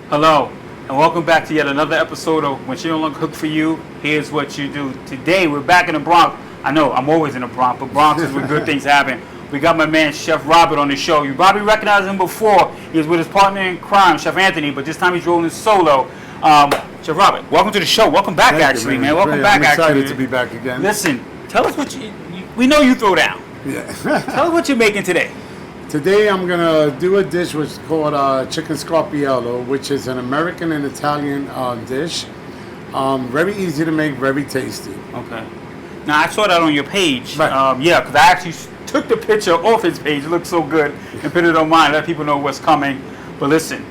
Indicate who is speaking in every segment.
Speaker 1: Hello, and welcome back to yet another episode of When She Don't Look Cook For You, Here's What You Do. Today, we're back in the Bronx. I know, I'm always in the Bronx, but Bronx is where good things happen. We got my man, Chef Robert, on the show. You probably recognized him before. He was with his partner in crime, Chef Anthony, but this time he's rolling solo. Chef Robert, welcome to the show. Welcome back,
Speaker 2: Thank you,
Speaker 1: man. Welcome back,
Speaker 2: I'm excited to be back again.
Speaker 1: Listen, tell us what we know you throw down.
Speaker 2: Yeah.
Speaker 1: Tell us what you're making today.
Speaker 2: Today I'm going to do a dish which is called Chicken Scarpariello, which is an American and Italian dish. Very easy to make, very tasty.
Speaker 1: Okay. Now, I saw that on your page.
Speaker 2: Right.
Speaker 1: Yeah, because I actually took the picture off his page. It looked so good. And put it on mine. Let people know what's coming. But listen,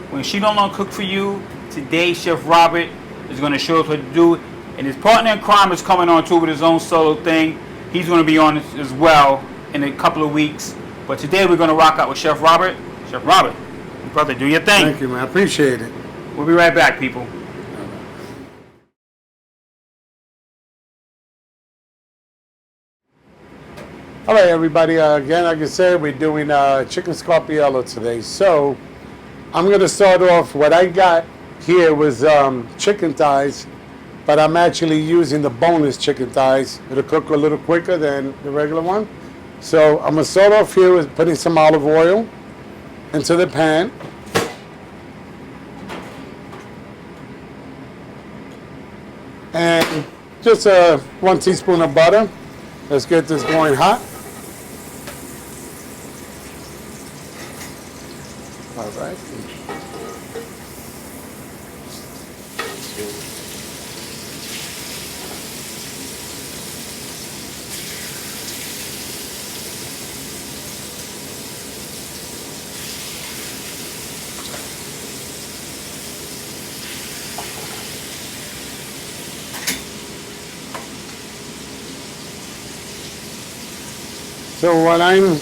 Speaker 1: when She Don't Long Cook For You, today Chef Robert is going to show us what to do. And his partner in crime is coming on too with his own solo thing. He's going to be on as well in a couple of weeks. But today we're going to rock out with Chef Robert. Chef Robert, brother, do your thing.
Speaker 2: Thank you, man. I appreciate it.
Speaker 1: We'll be right back, people.
Speaker 2: All right, everybody. Again, like I said, we're doing Chicken Scarpariello today. So I'm going to start off. What I got here was chicken thighs, but I'm actually using the boneless chicken thighs. It'll cook a little quicker than the regular one. So I'm going to start off here with putting some olive oil into the pan. And just 1 teaspoon of butter. Let's get this going hot. All right. So what I'm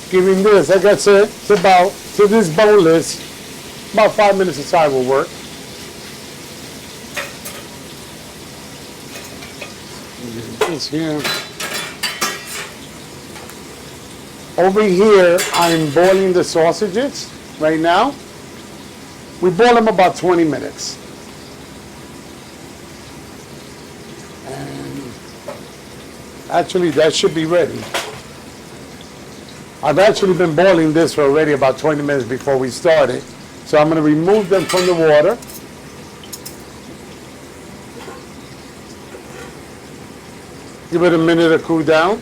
Speaker 2: giving this, I guess it's about, to this boneless, about 5 minutes aside will work. This here. Over here, I'm boiling the sausages right now. We boil them about 20 minutes. Actually, that should be ready. I've actually been boiling this for already about 20 minutes before we started. So I'm going to remove them from the water. Give it a minute to cool down.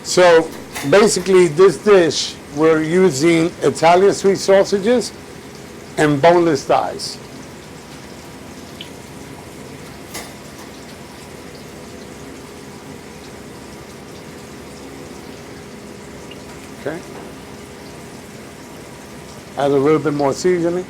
Speaker 2: So basically this dish, we're using Italian sweet sausages and boneless thighs. Okay. Add a little bit more seasoning.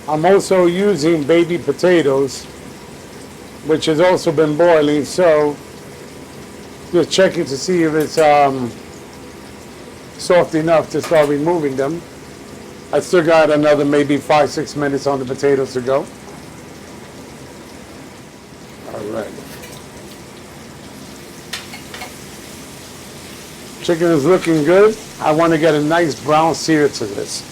Speaker 2: I'm also using baby potatoes, which has also been boiling, so just checking to see if it's soft enough to start removing them. I still got another maybe 5-6 minutes on the potatoes to go. All right. Chicken is looking good. I want to get a nice brown sear to this.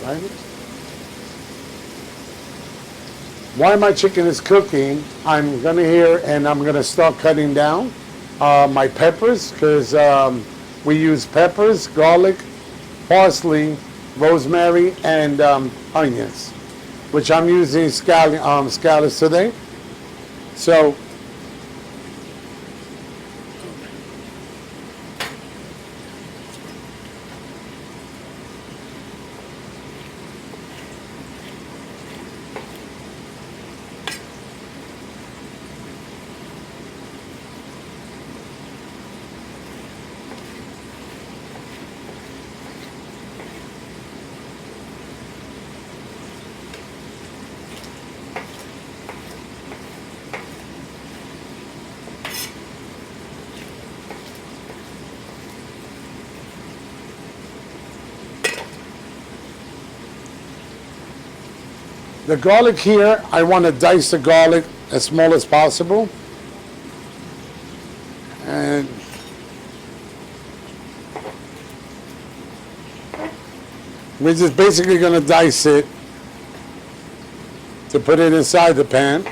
Speaker 2: Right? While my chicken is cooking, I'm gonna and I'm gonna start cutting down my peppers because we use peppers, garlic, parsley, rosemary, and onions, which I'm using scallops today. So the garlic here, I want to dice the garlic as small as possible. And we're just basically going to dice it to put it inside the pan.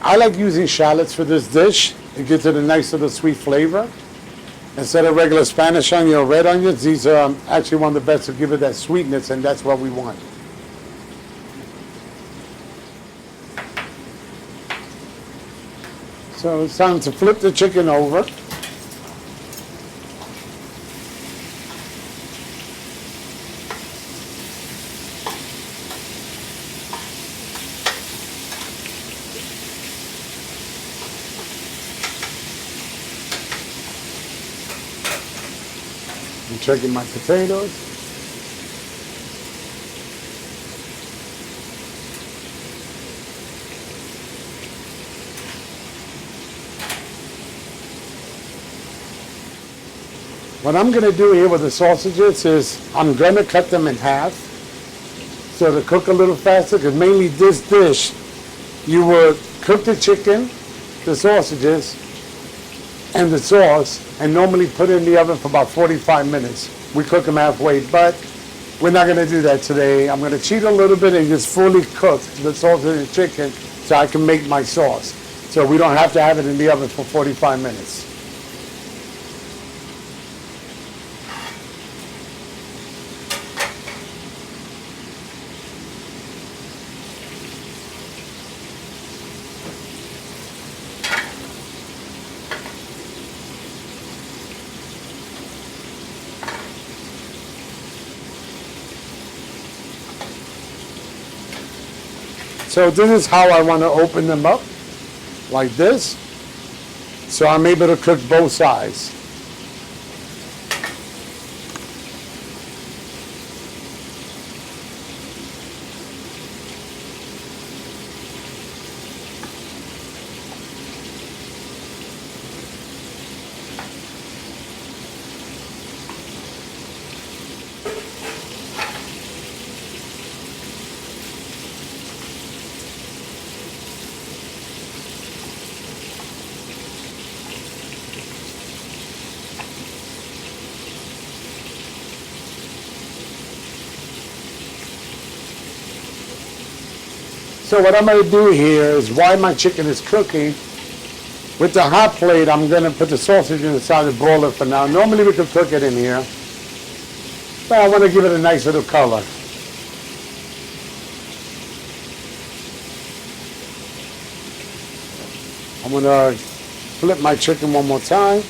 Speaker 2: I like using shallots for this dish. It gives it a nice little sweet flavor. Instead of regular Spanish onion or red onions, these are actually one of the best to give it that sweetness, and that's what we want. So it's time to flip the chicken over. I'm checking my potatoes. What I'm going to do here with the sausages is I'm going to cut them in half so to cook a little faster, because mainly this dish, you would cook the chicken, the sausages, and the sauce, and normally put it in the oven for about 45 minutes. We cook them halfway, but we're not going to do that today. I'm going to cheat a little bit and just fully cook the sausage and chicken so I can make my sauce. So we don't have to have it in the oven for 45 minutes. So this is how I want to open them up, like this. So I'm able to cook both sides. So what I'm going to do here is, while my chicken is cooking, with the hot plate, I'm going to put the sausage inside the broiler for now. Normally we could cook it in here, but I want to give it a nice little color. I'm going to flip my chicken one more time.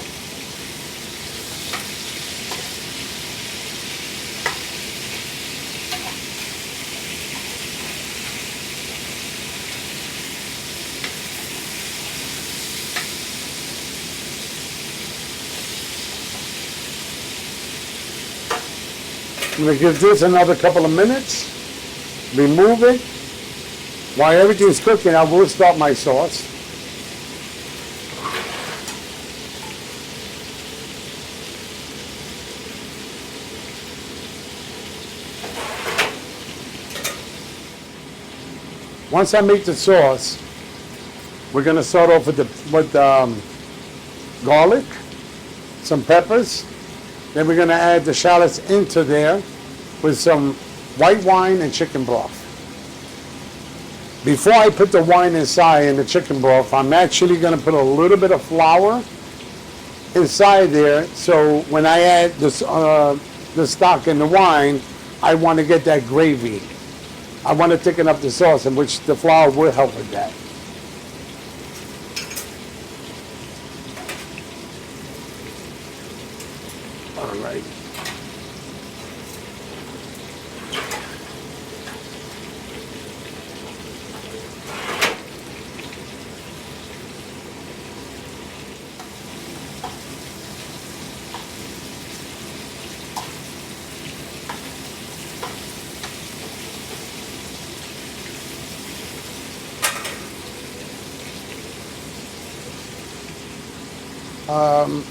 Speaker 2: I'm going to give this another couple of minutes, remove it. While everything's cooking, I will start my sauce. Once I make the sauce, we're gonna start off with garlic, some peppers. Then we're gonna add the shallots into there with some white wine and chicken broth. Before I put the wine inside and the chicken broth, I'm actually gonna put a little bit of flour inside there, so when I add this, the stock and the wine, I want to get that gravy. I want to thicken up the sauce, in which the flour will help with that. All right.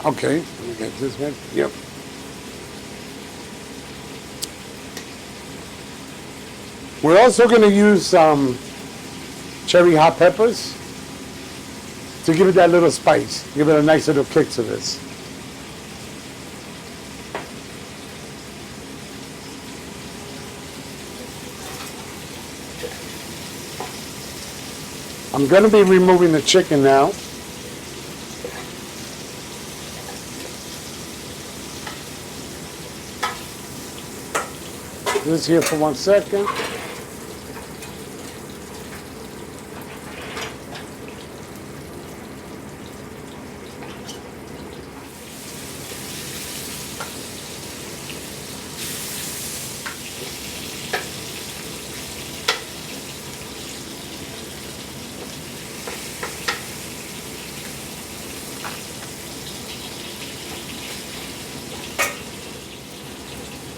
Speaker 2: Okay, let me get this one. Yep. We're also going to use some cherry hot peppers to give it that little spice, give it a nice little kick to this. I'm going to be removing the chicken now. This here for 1 second.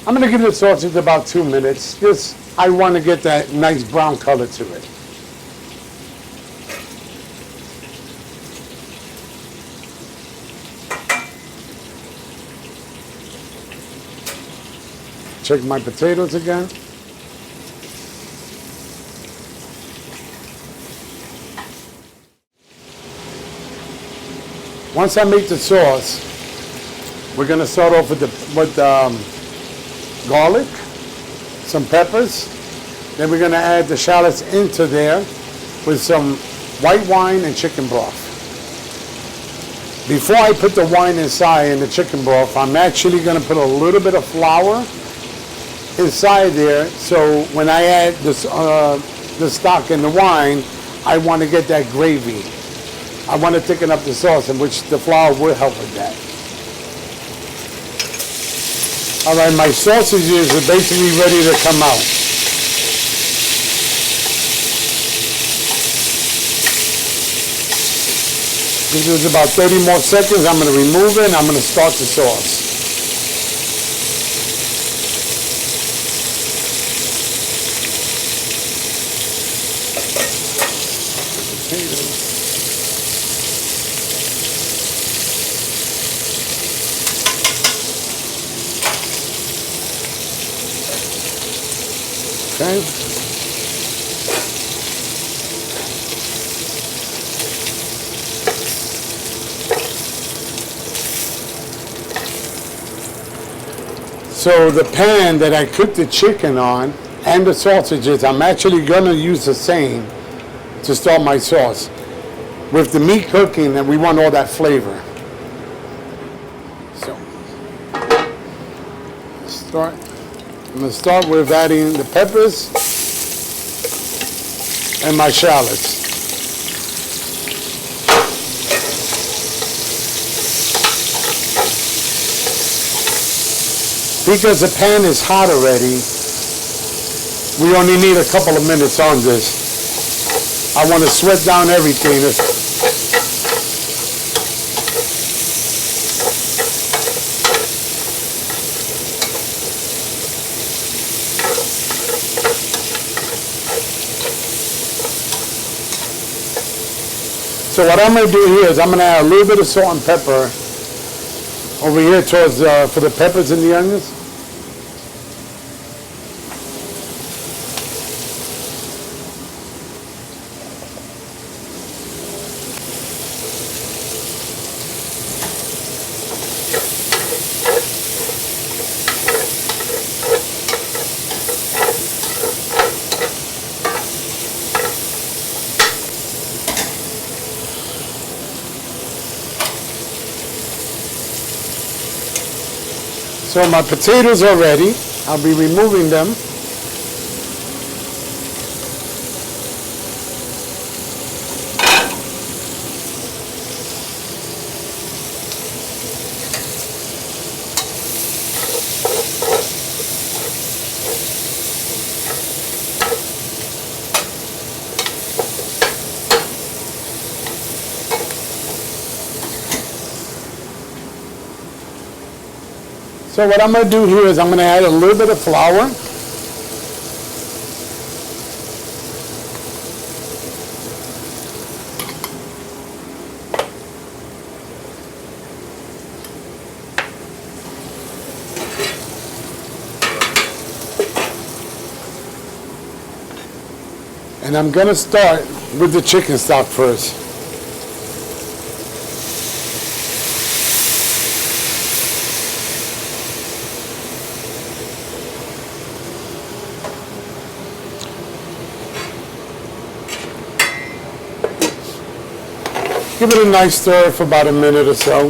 Speaker 2: I'm going to give the sausage about 2 minutes. Just, I want to get that nice brown color to it. Check my potatoes again. Once I make the sauce, we're going to start off with garlic, some peppers. Then we're going to add the shallots into there with some white wine and chicken broth. Before I put the wine inside and the chicken broth, I'm actually going to put a little bit of flour inside there, so when I add this, the stock and the wine, I want to get that gravy. I want to thicken up the sauce, in which the flour will help with that. All right, my sausages are basically ready to come out. This is about 30 more seconds. I'm going to remove it and I'm going to start the sauce. Okay. So the pan that I cooked the chicken on and the sausages, I'm actually going to use the same to start my sauce. With the meat cooking, and we want all that flavor. So, I'm going to start with adding the peppers and my shallots. Because the pan is hot already, we only need a couple of minutes on this. I want to sweat down everything. So what I'm going to do here is I'm going to add a little bit of salt and pepper over here towards for the peppers and the onions. So my potatoes are ready. I'll be removing them. So what I'm going to do here is I'm going to add a little bit of flour. And I'm going to start with the chicken stock first. Give it a nice stir for about a minute or so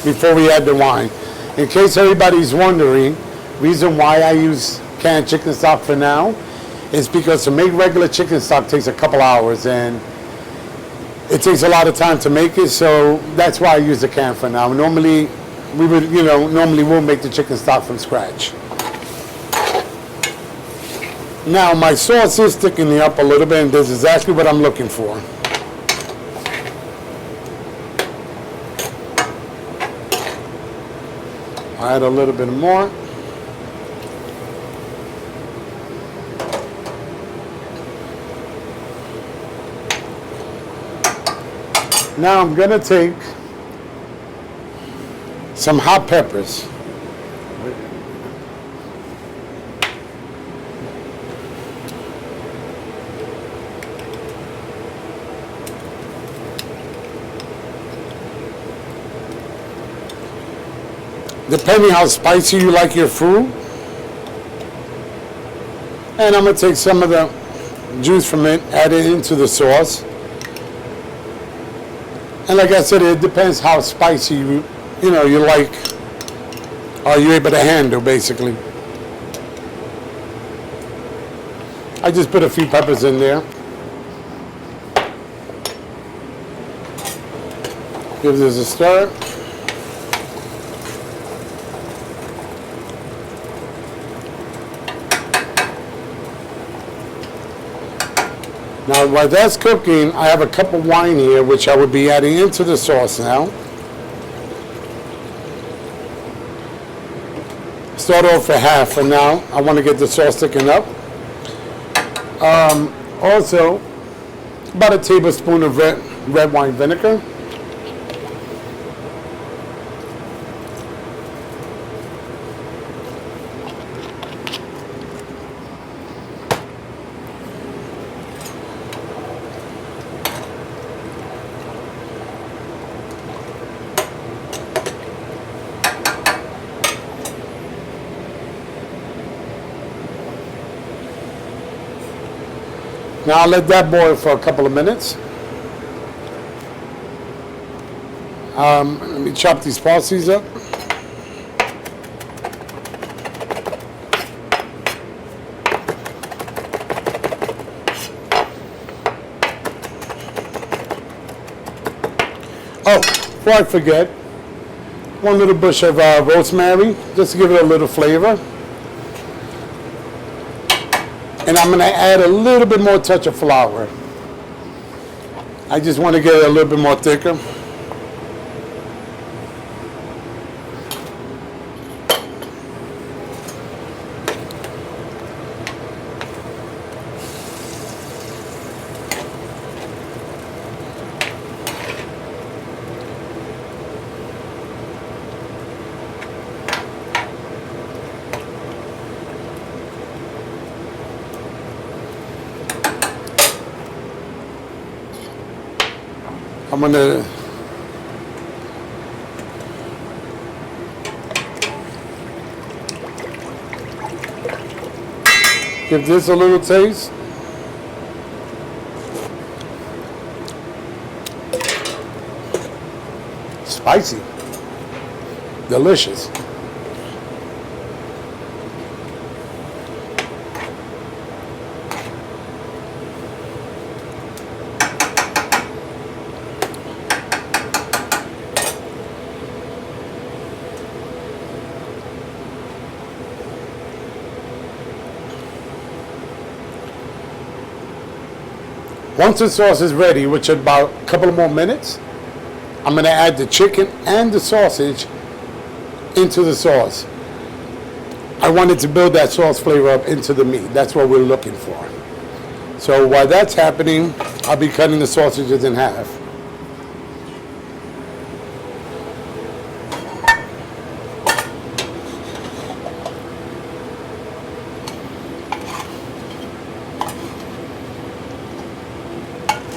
Speaker 2: before we add the wine. In case everybody's wondering, reason why I use canned chicken stock for now is because to make regular chicken stock takes a couple hours and it takes a lot of time to make it, so that's why I use the can for now. Normally, we'll make the chicken stock from scratch. Now, my sauce is thickening up a little bit, and this is exactly what I'm looking for. I'll add a little bit more. Now I'm going to take some hot peppers. Depending how spicy you like your food. And I'm going to take some of the juice from it, add it into the sauce. And like I said, it depends how spicy you like, or you're able to handle, basically. I just put a few peppers in there. Give this a stir. Now, while that's cooking, I have a cup of wine here, which I would be adding into the sauce now. Start off at half for now. I want to get the sauce thickened up. Also, about a tablespoon of red wine vinegar. Now I'll let that boil for a couple of minutes. Let me chop these parsley's up. Oh, before I forget, one little bush of rosemary, just to give it a little flavor. And I'm going to add a little bit more touch of flour. I just want to get it a little bit more thicker. I'm going to give this a little taste. Spicy. Delicious. Once the sauce is ready, which is about a couple of more minutes, I'm going to add the chicken and the sausage into the sauce. I wanted to build that sauce flavor up into the meat. That's what we're looking for. So while that's happening, I'll be cutting the sausages in half.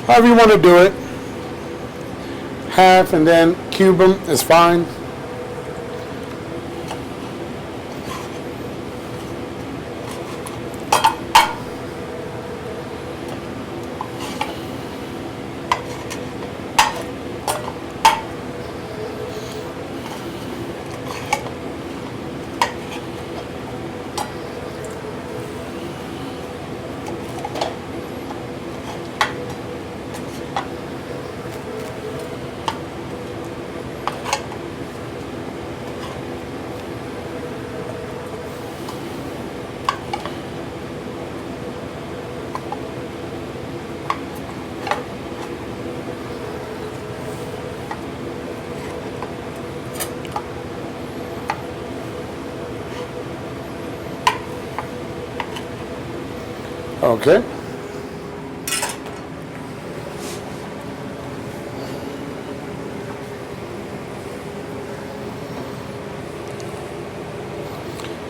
Speaker 2: However you want to do it, half and then cube them is fine. Okay.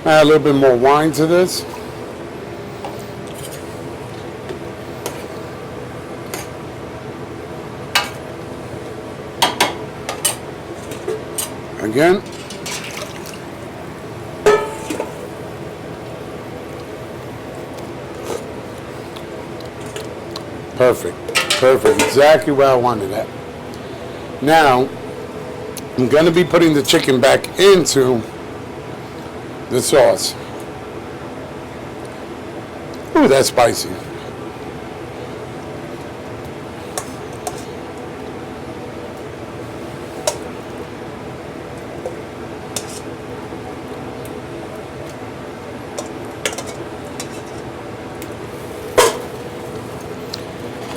Speaker 2: Add a little bit more wine to this. Again. Perfect. Perfect. Exactly where I wanted that. Now, I'm going to be putting the chicken back into the sauce. Ooh, that's spicy.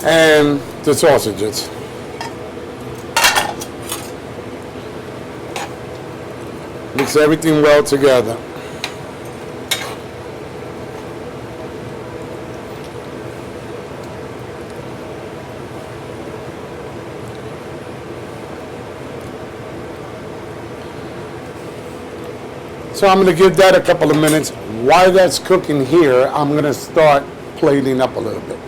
Speaker 2: And the sausages. Mix everything well together. So I'm going to give that a couple of minutes. While that's cooking here, I'm going to start plating up a little bit.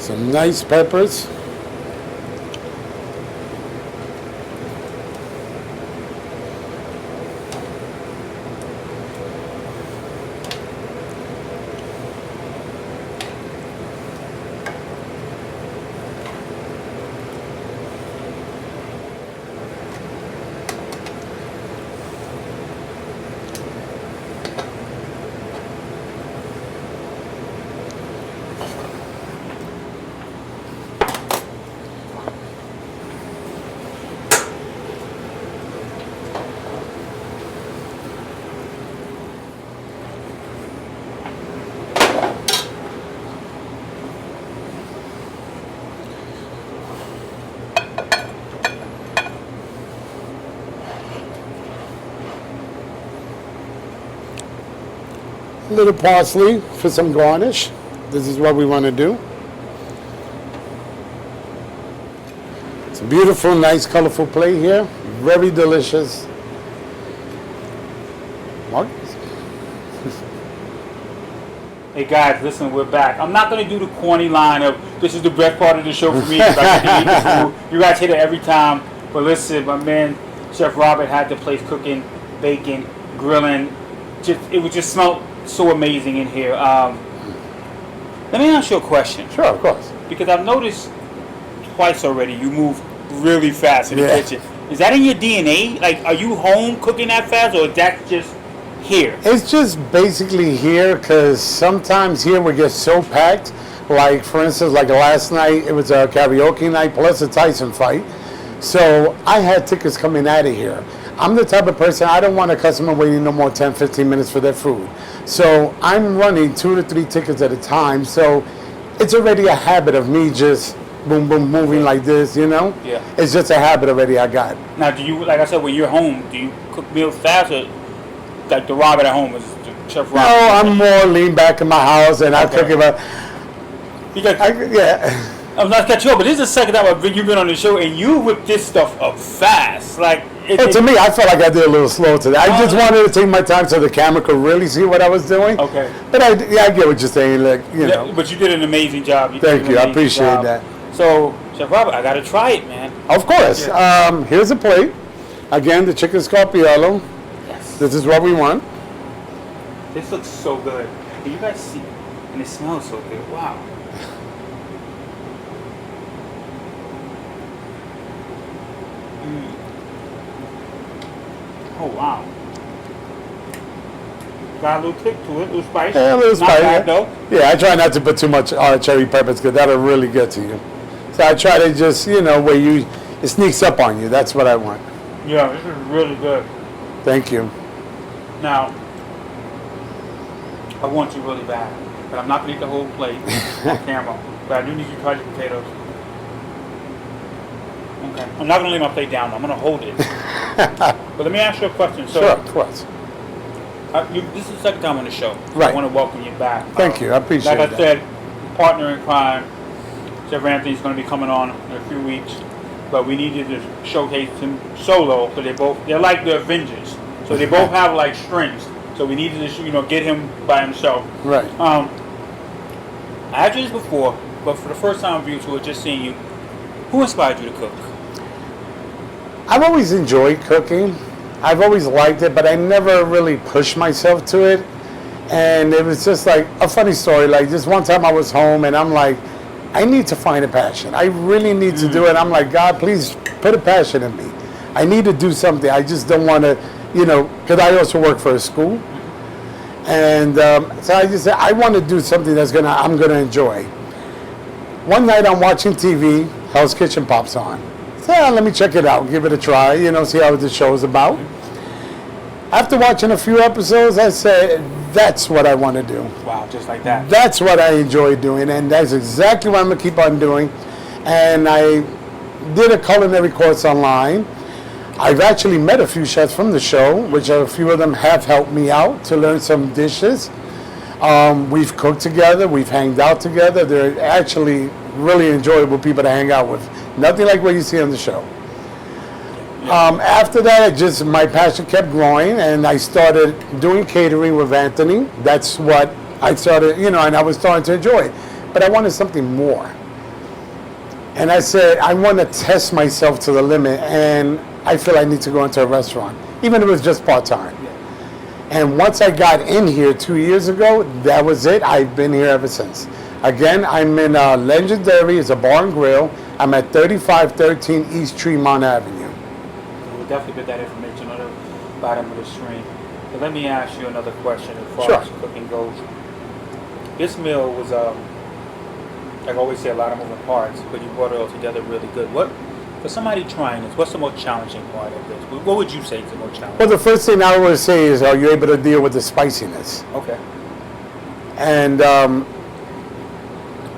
Speaker 2: Some nice peppers. A little parsley for some garnish. This is what we want to do. It's a beautiful, nice, colorful plate here. Very delicious. Mark?
Speaker 1: Hey guys, listen, we're back. I'm not going to do the corny line of this is the best part of the show for me. If I get to eat this food. You guys hit it every time. But listen, my man, Chef Robert had the place cooking, baking, grilling. It would just smell so amazing in here. Let me ask you a question.
Speaker 2: Sure, of course.
Speaker 1: Because I've noticed twice already you move really fast in the
Speaker 2: Yeah.
Speaker 1: kitchen. Is that in your DNA? Like, are you home cooking that fast, or is that just here?
Speaker 2: It's just basically here because sometimes here we get so packed. Like, for instance, like last night, it was a karaoke night plus a Tyson fight. So I had tickets coming out of here. I'm the type of person, I don't want a customer waiting no more 10, 15 minutes for their food. So I'm running 2 to 3 tickets at a time. So it's already a habit of me just boom, boom, moving like this, you know?
Speaker 1: Yeah.
Speaker 2: It's just a habit already I got.
Speaker 1: Now, do you, like I said, when you're home, do you cook meals fast, or like the Robert at home is Chef Robert?
Speaker 2: No, I'm more lean back in my house and I cook it.
Speaker 1: Because
Speaker 2: Yeah.
Speaker 1: I'm not cutting you off, but this is the second time you've been on the show, and you whip this stuff up fast. Like,
Speaker 2: To me, I felt like I did a little slow today. I just wanted to take my time so the camera could really see what I was doing.
Speaker 1: Okay.
Speaker 2: But I get what you're saying. Like, you know.
Speaker 1: But you did an amazing job.
Speaker 2: Thank you. I appreciate that.
Speaker 1: So, Chef Robert, I got to try it, man.
Speaker 2: Of course.
Speaker 1: Yeah.
Speaker 2: Here's a plate. Again, the chicken scarpariello.
Speaker 1: Yes.
Speaker 2: This is what we want.
Speaker 1: This looks so good. Can you guys see? And it smells so good. Wow. Oh, wow. Got a little kick to it, a little spice.
Speaker 2: Yeah, a little
Speaker 1: Not
Speaker 2: spice.
Speaker 1: bad, though.
Speaker 2: Yeah, I try not to put too much cherry peppers because that'll really get to you. So I try to just, where it sneaks up on you. That's what I want.
Speaker 1: Yeah, this is really good.
Speaker 2: Thank you.
Speaker 1: Now, I want you really bad, but I'm not going to eat the whole plate on camera. But I do need you to try the potatoes. Okay. I'm not going to lay my plate down. I'm going to hold it. But let me ask you a question. So,
Speaker 2: Sure, of course.
Speaker 1: This is the second time on the show. So
Speaker 2: Right.
Speaker 1: I want to welcome you back.
Speaker 2: Thank you. I appreciate
Speaker 1: Like
Speaker 2: that.
Speaker 1: I said, partner in crime, Chef Anthony's going to be coming on in a few weeks. But we needed to showcase him solo because they're like the Avengers. So they both have like strengths. So we needed to, get him by himself.
Speaker 2: Right.
Speaker 1: I had you this before, but for the first time viewers who are just seeing you, who inspired you to cook?
Speaker 2: I've always enjoyed cooking. I've always liked it, but I never really pushed myself to it. And it was just like a funny story. Like just one time I was home and I'm like, I need to find a passion. I really need to do it. I'm like, God, please put a passion in me. I need to do something. I just don't want to, because I also work for a school. And so I just said, I want to do something I'm going to enjoy. One night I'm watching TV, Hell's Kitchen pops on. So let me check it out, give it a try, see how the show's about. After watching a few episodes, I said, that's what I want to do.
Speaker 1: Wow, just like that.
Speaker 2: That's what I enjoy doing, and that's exactly what I'm going to keep on doing. And I did a culinary course online. I've actually met a few chefs from the show, which a few of them have helped me out to learn some dishes. We've cooked together, we've hanged out together. They're actually really enjoyable people to hang out with. Nothing like what you see on the show. After that, my passion kept growing, and I started doing catering with Anthony. That's what I started, and I was starting to enjoy it. But I wanted something more. And I said, I want to test myself to the limit, and I feel I need to go into a restaurant, even if it was just part-time. And once I got in here 2 years ago, that was it. I've been here ever since. Again, I'm in Legendary. It's a bar and grill. I'm at 3513 East Tremont Avenue.
Speaker 1: We'll definitely put that information on the bottom of the screen. But let me ask you another question as far
Speaker 2: Sure.
Speaker 1: as cooking goes. This meal was, like I always say, a lot of moving parts, but you brought it all together really good. For somebody trying this, what's the most challenging part of this? What would you say is the most challenging?
Speaker 2: Well, the first thing I would say is, are you able to deal with the spiciness?
Speaker 1: Okay.
Speaker 2: And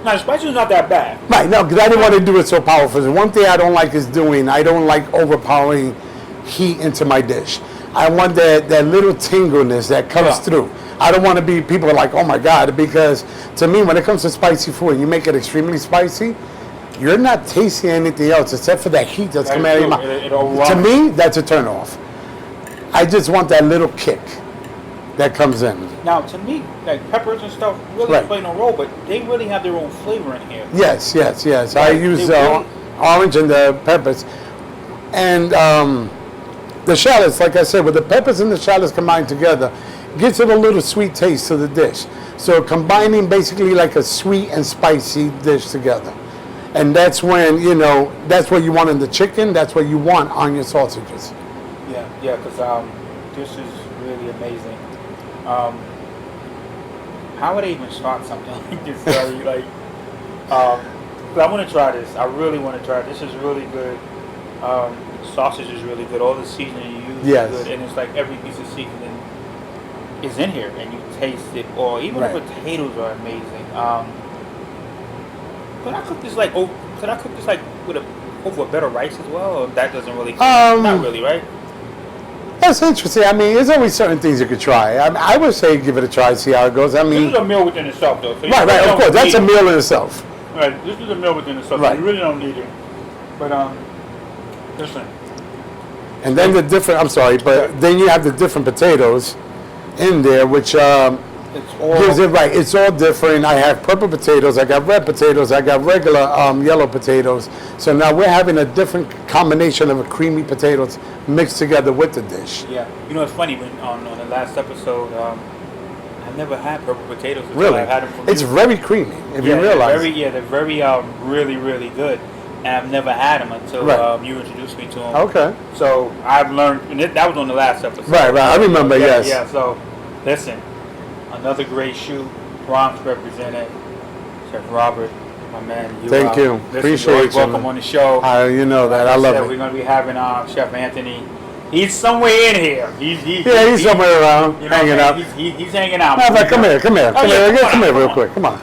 Speaker 1: Now, the spice is not that bad.
Speaker 2: right, no, because I didn't want to do it so powerful. The one thing I don't like is I don't like overpowering heat into my dish. I want that little tingleness that comes through. I don't want to be people are like, oh my God, because to me, when it comes to spicy food, and you make it extremely spicy, you're not tasting anything else except for that heat that's coming out of your mouth. To me, that's a turn off. I just want that little kick that comes in.
Speaker 1: Now, to me, like peppers and stuff really play no role, but they really have their own flavor in here.
Speaker 2: Yes. I use orange and the peppers. And the shallots, like I said, with the peppers and the shallots combined together, gives it a little sweet taste to the dish. So combining basically like a sweet and spicy dish together. And that's when, that's what you want in the chicken, that's what you want on your sausages.
Speaker 1: Yeah, because this is really amazing. How would I even start something like this? I want to try this. I really want to try it. This is really good. Sausage is really good. All the seasoning you use is good. And it's like every piece of seasoning is in here, and you taste it. Or even the potatoes are amazing. Could I cook this like with over better rice as well? Or that doesn't really. Not really, right?
Speaker 2: That's interesting. I mean, there's always certain things you could try. I would say give it a try, see how it goes. I mean,
Speaker 1: this is a meal within itself, though. So
Speaker 2: right. Of course, that's a meal in itself.
Speaker 1: Right. This is a meal within itself. Right. So you really don't need it. But listen.
Speaker 2: And then the different. I'm sorry, but then you have the different potatoes in there, which gives it right. It's all different. I have purple potatoes. I got red potatoes. I got regular yellow potatoes. So now we're having a different combination of creamy potatoes mixed together with the dish.
Speaker 1: Yeah. It's funny when on the last episode, I never had purple potatoes.
Speaker 2: Really?
Speaker 1: I had them from
Speaker 2: it's very creamy. If you realize.
Speaker 1: They're very really really good. And I've never had them until you introduced me to them.
Speaker 2: Okay.
Speaker 1: So I've learned, and that was on the last episode.
Speaker 2: Right. I remember. Yes.
Speaker 1: Yeah. So listen. Another great shoot, Bronx represented, Chef Robert, my man.
Speaker 2: Thank you. Appreciate you.
Speaker 1: Welcome on the show.
Speaker 2: You know that. I love it.
Speaker 1: We're going to be having Chef Anthony. He's somewhere in here.
Speaker 2: He's somewhere around, hanging out.
Speaker 1: He's hanging out.
Speaker 2: Come here. Come here real quick. Come on.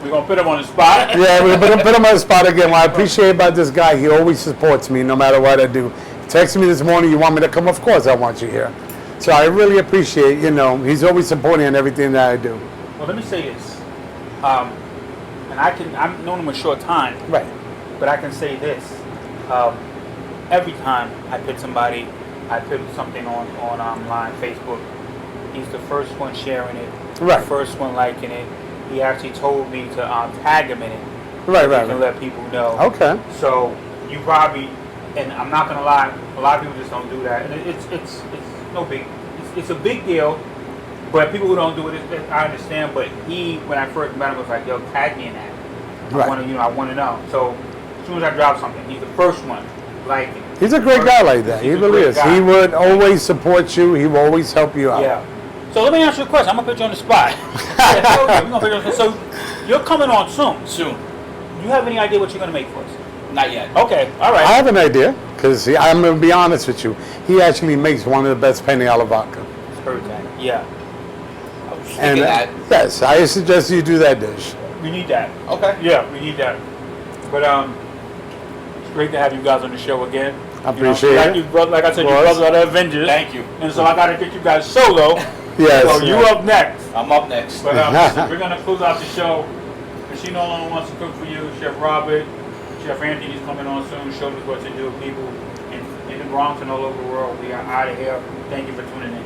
Speaker 1: We're going to put him on the spot.
Speaker 2: Yeah, we're going to put him on the spot again. What I appreciate about this guy, he always supports me no matter what I do. He texted me this morning, you want me to come? Of course I want you here. So I really appreciate, he's always supporting in everything that I do.
Speaker 1: Well, let me say this. And I've known him a short time.
Speaker 2: Right.
Speaker 1: But I can say this. Every time I put something online, Facebook, he's the first one sharing it.
Speaker 2: Right.
Speaker 1: The first one liking it. He actually told me to tag him in it.
Speaker 2: Right.
Speaker 1: To let people know.
Speaker 2: Okay.
Speaker 1: So you probably, and I'm not gonna lie, a lot of people just don't do that. And it's no big. It's a big deal, but people who don't do it, I understand. But when I first met him, was like, "Yo, tag me in that.
Speaker 2: Right.
Speaker 1: I want to know." So as soon as I drop something, he's the first one. Like
Speaker 2: he's a great guy like that. He really is. He would always support you. He will always help you out.
Speaker 1: Yeah. So let me ask you a question. I'm gonna put you on the spot. So you're coming on soon.
Speaker 3: Soon.
Speaker 1: Do you have any idea what you're gonna make for us?
Speaker 3: Not yet.
Speaker 1: Okay. All right.
Speaker 2: I have an idea because I'm gonna be honest with you. He actually makes one of the best penne alla vodka.
Speaker 1: Heard that. Yeah.
Speaker 3: I was thinking that.
Speaker 2: Yes, I suggest you do that dish.
Speaker 1: We need that.
Speaker 3: Okay.
Speaker 1: Yeah, we need that. But it's great to have you guys on the show again.
Speaker 2: I appreciate it.
Speaker 1: Like I said, you brothers are the Avengers.
Speaker 3: Thank you.
Speaker 1: And so I got to get you guys solo.
Speaker 2: Yes.
Speaker 1: So you up next.
Speaker 3: I'm up next.
Speaker 1: But we're gonna close out the show. If she no longer wants to cook for you, Chef Robert, Chef Anthony's coming on soon. Show us what to do, people in the Bronx and all over the world. We are out of here. Thank you for tuning in.